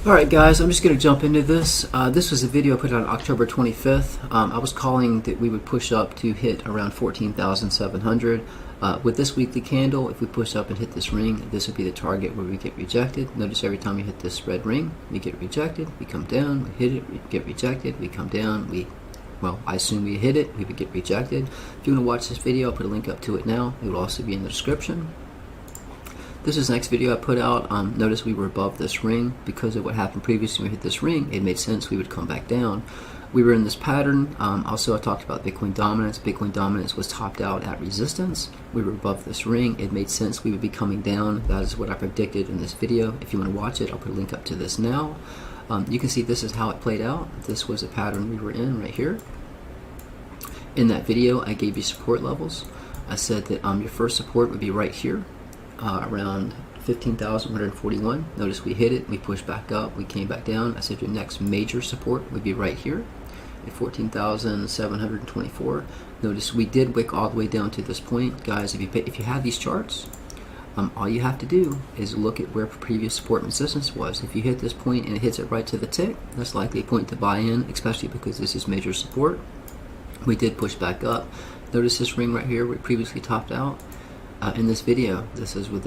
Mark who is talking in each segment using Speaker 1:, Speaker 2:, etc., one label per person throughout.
Speaker 1: Alright guys, I'm just going to jump into this. This was a video I put out on October 25th. I was calling that we would push up to hit around 14,700. With this weekly candle, if we push up and hit this ring, this would be the target where we get rejected. Notice every time you hit this red ring, we get rejected, we come down, we hit it, we get rejected, we come down, I assume we hit it, we would get rejected. If you want to watch this video, I'll put a link up to it now. It will also be in the description. This is the next video I put out. Notice we were above this ring. Because of what happened previously when we hit this ring, it made sense we would come back down. We were in this pattern. Also, I talked about Bitcoin dominance. Bitcoin dominance was topped out at resistance. We were above this ring. It made sense we would be coming down. That is what I predicted in this video. If you want to watch it, I'll put a link up to this now. You can see this is how it played out. This was a pattern we were in right here. In that video, I gave you support levels. I said that your first support would be right here. Around 15,141. Notice we hit it, we pushed back up, we came back down. I said your next major support would be right here at 14,724. Notice we did wick all the way down to this point. Guys, if you have these charts, all you have to do is look at where previous support and resistance was. If you hit this point and it hits it right to the tick, that's likely a point to buy in, especially because this is major support. We did push back up. Notice this ring right here, we previously topped out. In this video, this is where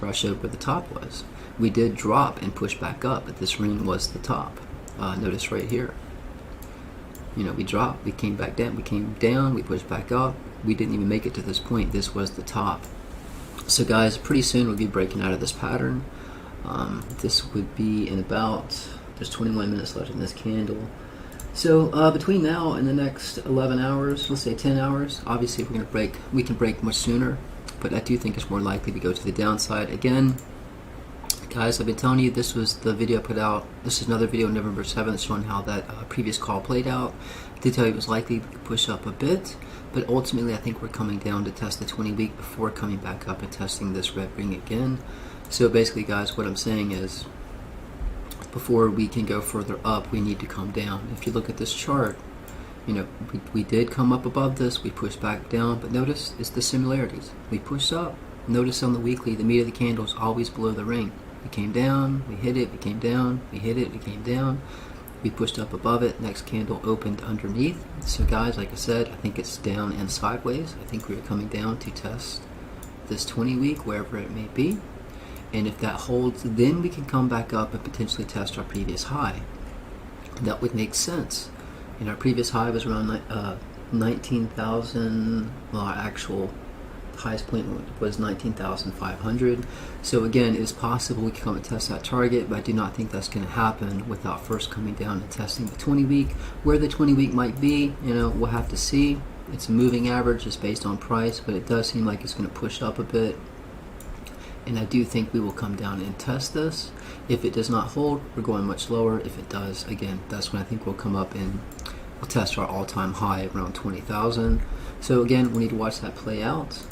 Speaker 1: I showed where the top was. We did drop and push back up, but this ring was the top. Notice right here. We dropped, we came back down, we pushed back up. We didn't even make it to this point. This was the top. So guys, pretty soon we'll be breaking out of this pattern. This would be in there's 21 minutes left in this candle. So between now and the next 11 hours, let's say 10 hours, obviously we can break much sooner. But I do think it's more likely to go to the downside. Again, guys, I've been telling you this was the video I put out. This is another video November 7th showing how that previous call played out. I did tell you it was likely to push up a bit, but ultimately I think we're coming down to test the 20-week before coming back up and testing this red ring again. So basically, guys, what I'm saying is before we can go further up, we need to come down. If you look at this chart, we did come up above this, we pushed back down, but notice it's the similarities. We pushed up. Notice on the weekly, the meat of the candle is always below the ring. We came down, we hit it, we came down, we hit it, we came down. We pushed up above it, next candle opened underneath. So guys, like I said, I think it's down and sideways. I think we're coming down to test this 20-week, wherever it may be. And if that holds, then we can come back up and potentially test our previous high. That would make sense. Our previous high was around 19,000. Well, our actual highest point was 19,500. So again, it's possible we can come and test that target, but I do not think that's going to happen without first coming down and testing the 20-week. Where the 20-week might be, we'll have to see. It's a moving average, it's based on price, but it does seem like it's going to push up a bit. And I do think we will come down and test this. If it does not hold, we're going much lower. If it does, again, that's when I think we'll come up and we'll test our all-time high around 20,000. So again, we need to watch that play out.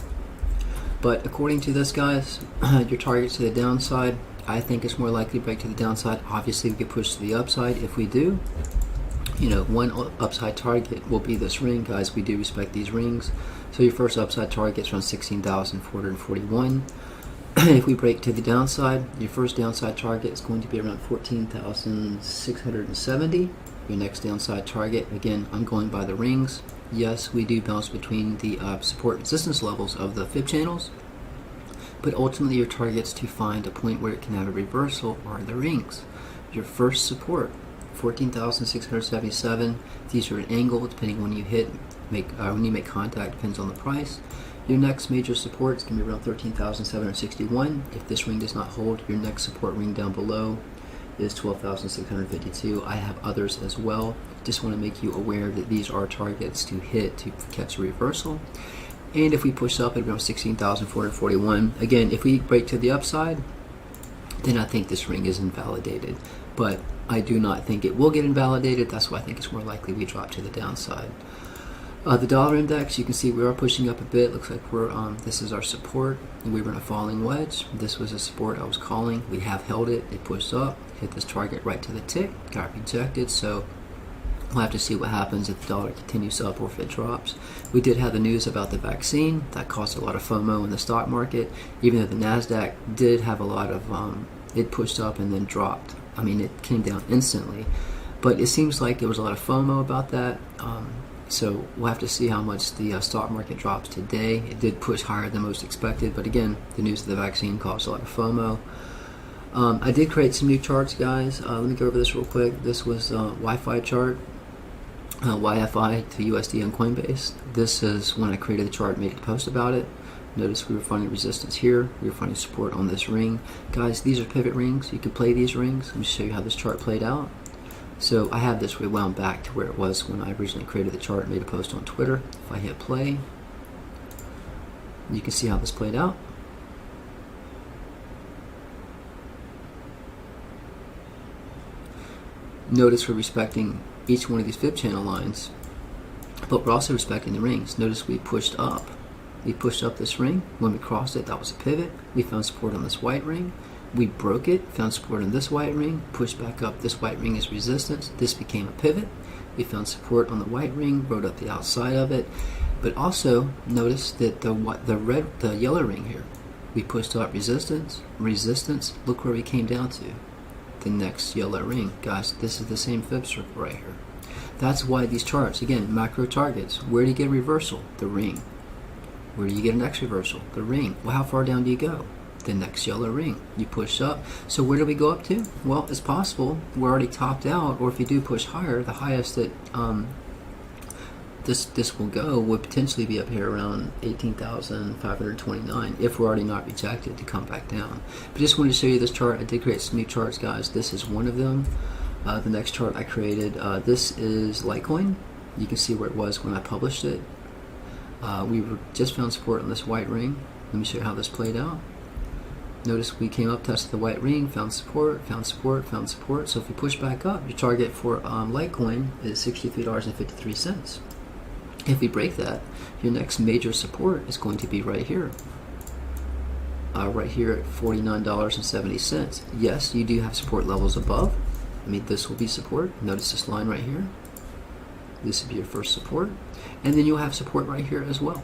Speaker 1: But according to this, guys, your target's to the downside. I think it's more likely to break to the downside. Obviously, we could push to the upside. If we do, one upside target will be this ring, guys. We do respect these rings. So your first upside target's around 16,441. If we break to the downside, your first downside target is going to be around 14,670. Your next downside target, again, I'm going by the rings. Yes, we do bounce between the support and resistance levels of the fib channels, but ultimately your target's to find a point where it can have a reversal or the rings. Your first support, 14,677. These are an angle depending when you when you make contact, depends on the price. Your next major support is going to be around 13,761. If this ring does not hold, your next support ring down below is 12,652. I have others as well. Just want to make you aware that these are targets to hit to catch a reversal. And if we push up at around 16,441, again, if we break to the upside, then I think this ring is invalidated. But I do not think it will get invalidated. That's why I think it's more likely we drop to the downside. The dollar index, you can see we are pushing up a bit. Looks like this is our support, and we were in a falling wedge. This was a support I was calling. We have held it. It pushed up, hit this target right to the tick, got rejected. So we'll have to see what happens if the dollar continues up or if it drops. We did have the news about the vaccine. That caused a lot of FOMO in the stock market, even though the NASDAQ did have a lot of, it pushed up and then dropped. I mean, it came down instantly. But it seems like there was a lot of FOMO about that. So we'll have to see how much the stock market drops today. It did push higher than most expected, but again, the news of the vaccine caused a lot of FOMO. I did create some new charts, guys. Let me go over this real quick. This was YFI chart, YFI to USD on Coinbase. This is when I created the chart, made a post about it. Notice we were finding resistance here. We were finding support on this ring. Guys, these are pivot rings. You can play these rings. Let me show you how this chart played out. So I have this rewound back to where it was when I originally created the chart, made a post on Twitter. If I hit play, you can see how this played out. Notice we're respecting each one of these fib channel lines, but we're also respecting the rings. Notice we pushed up. We pushed up this ring. When we crossed it, that was a pivot. We found support on this white ring. We broke it, found support on this white ring, pushed back up. This white ring is resistance. This became a pivot. We found support on the white ring, rode up the outside of it. But also notice that the yellow ring here, we pushed up resistance, resistance. Look where we came down to. The next yellow ring. Guys, this is the same fib circle right here. That's why these charts, again, macro targets. Where do you get a reversal? The ring. Where do you get a next reversal? The ring. Well, how far down do you go? The next yellow ring. You push up. So where do we go up to? Well, it's possible we're already topped out, or if you do push higher, the highest that this will go would potentially be up here around 18,529 if we're already not rejected to come back down. But just wanted to show you this chart. I did create some new charts, guys. This is one of them. The next chart I created, this is Litecoin. You can see where it was when I published it. We just found support on this white ring. Let me show you how this played out. Notice we came up, tested the white ring, found support, found support, found support. So if we push back up, your target for Litecoin is $63.53. If we break that, your next major support is going to be right here. Right here at $49.70. Yes, you do have support levels above. I mean, this will be support. Notice this line right here. This would be your first support. And then you'll have support right here as well.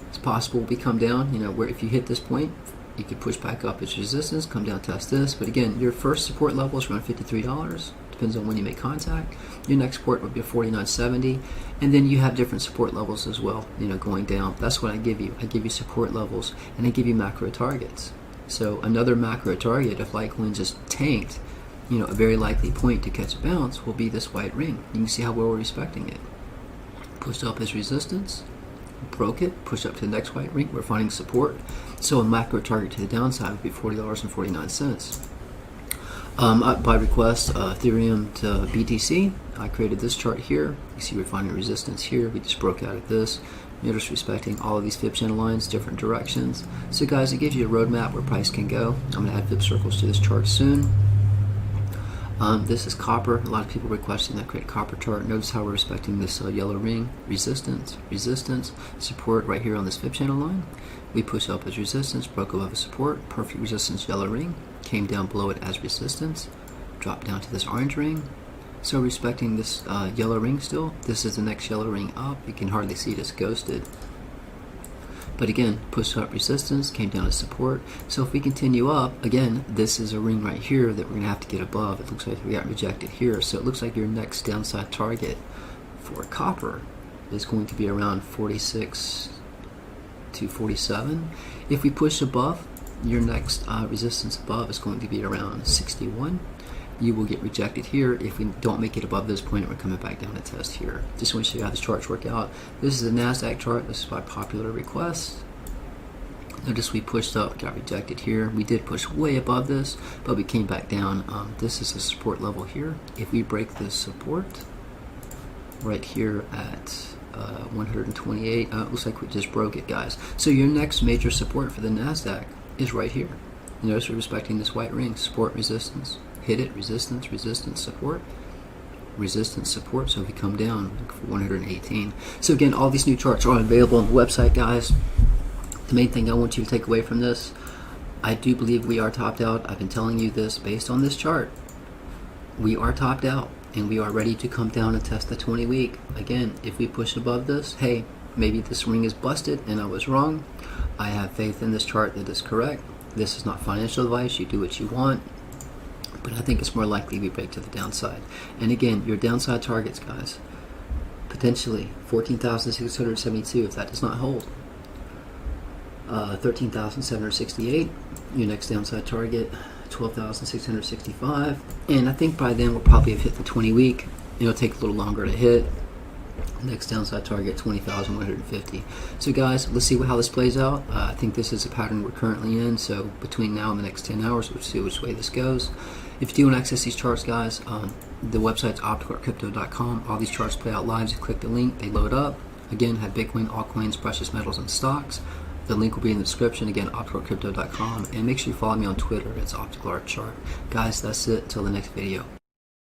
Speaker 1: It's possible we come down, where if you hit this point, you could push back up its resistance, come down, test this. But again, your first support level is around $53. Depends on when you make contact. Your next support would be $49.70. And then you have different support levels as well, going down. That's what I give you. I give you support levels, and I give you macro targets. So another macro target, if Litecoin just tanked, a very likely point to catch a bounce will be this white ring. You can see how well we're respecting it. Pushed up as resistance, broke it, pushed up to the next white ring, we're finding support. So a macro target to the downside would be $40.49. By request, Ethereum to BTC, I created this chart here. You see we're finding resistance here. We just broke out of this. Notice respecting all of these fib channel lines, different directions. So guys, it gives you a roadmap where price can go. I'm going to add fib circles to this chart soon. This is copper. A lot of people requesting that I create a copper chart. Notice how we're respecting this yellow ring. Resistance, resistance, support right here on this fib channel line. We push up as resistance, broke above a support, perfect resistance, yellow ring. Came down below it as resistance, dropped down to this orange ring. So respecting this yellow ring still. This is the next yellow ring up. You can hardly see it, it's ghosted. But again, push up resistance, came down to support. So if we continue up, again, this is a ring right here that we're going to have to get above. It looks like we got rejected here. So it looks like your next downside target for copper is going to be around 46 to 47. If we push above, your next resistance above is going to be around 61. You will get rejected here. If we don't make it above this point, we're coming back down to test here. Just want to show you how the charts work out. This is the NASDAQ chart. This is by popular request. Notice we pushed up, got rejected here. We did push way above this, but we came back down. This is a support level here. If we break this support right here at 128, looks like we just broke it, guys. So your next major support for the NASDAQ is right here. Notice we're respecting this white ring, support, resistance. Hit it, resistance, resistance, support, resistance, support. So if we come down, look for 118. So again, all these new charts are available on the website, guys. The main thing I want you to take away from this, I do believe we are topped out. I've been telling you this based on this chart. We are topped out, and we are ready to come down and test the 20-week. Again, if we push above this, hey, maybe this ring is busted and I was wrong. I have faith in this chart that is correct. This is not financial advice. You do what you want. but I think it's more likely we break to the downside. And again, your downside targets, guys, potentially 14,672 if that does not hold. 13,768, your next downside target, 12,665, and I think by then we'll probably have hit the 20-week. It'll take a little longer to hit. Next downside target, 20,150. So guys, let's see how this plays out. I think this is a pattern we're currently in, so between now and the next 10 hours, we'll see which way this goes. If you do want to access these charts, guys, the website's opticalcrypto.com. All these charts play out live. You click the link, they load up. Again, have Bitcoin, altcoins, precious metals, and stocks. The link will be in the description. Again, opticalcrypto.com. And make sure you follow me on Twitter. It's OpticalArtChart. Guys, that's it. Until the next video.